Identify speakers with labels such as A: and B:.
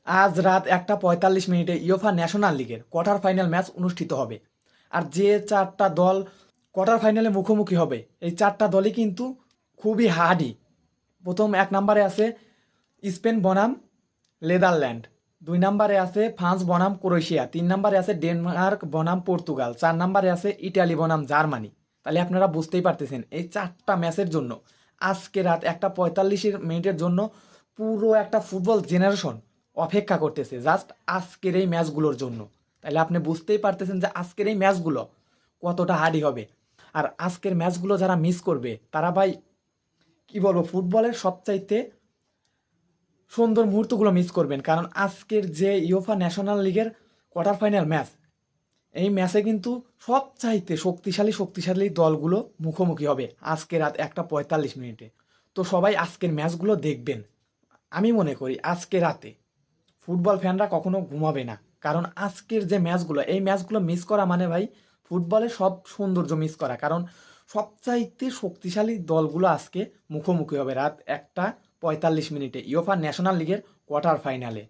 A: আজ রাত 1:45 UEFA national লিগের কোয়ার্টার ফাইনাল ম্যাচ অনুষ্ঠিত হবে। আর যে চারটা দল কোয়ার্টার ফাইনালে মুখোমুখি হবে, এই চারটা দলই কিন্তু খুবই হার্ডি। প্রথম এক নম্বরে আছে স্পেন বনাম নেদারল্যান্ড, 2 নম্বরে আছে ফ্রান্স বনাম ক্রোয়েশিয়া, 3 নম্বরে আছে ডেনমার্ক বনাম পর্তুগাল, 4 নম্বরে আছে ইটালি বনাম জার্মানি। তাহলে আপনারা বুঝতেই পারতেছেন এই চারটা ম্যাচের জন্য আজকে রাত 1:45 জন্য পুরো একটা ফুটবল জেনারেশন অপেক্ষা করতেছে জাস্ট আজকের এই ম্যাচগুলোর জন্য। তাহলে আপনি বুঝতেই পারতেছেন যে আজকের এই ম্যাচগুলো কতটা হার্ডি হবে। আর আজকের ম্যাচগুলো যারা মিস করবে তারা ভাই কি বলবো, ফুটবলের সবচাইতে সুন্দর মুহূর্তগুলো মিস করবেন। কারণ আজকের যে ইউফা ন্যাশনাল লিগের কোয়ার্টার ফাইনাল ম্যাচ, এই ম্যাচে কিন্তু সবচাইতে শক্তিশালী দলগুলো মুখোমুখি হবে আজকে রাত 1:45। তো সবাই আজকের ম্যাচগুলো দেখবেন। আমি মনে করি আজকে রাতে ফুটবল ফ্যানরা কখনো ঘুমাবে না। কারণ আজকের যে ম্যাচগুলো, এই ম্যাচগুলো মিস করা মানে ভাই ফুটবলের সব সৌন্দর্য মিস করা। কারণ সবচাইতে শক্তিশালী দলগুলো আজকে মুখোমুখি হবে রাত 1:45 ইউফা ন্যাশনাল লিগের কোয়ার্টার ফাইনালে।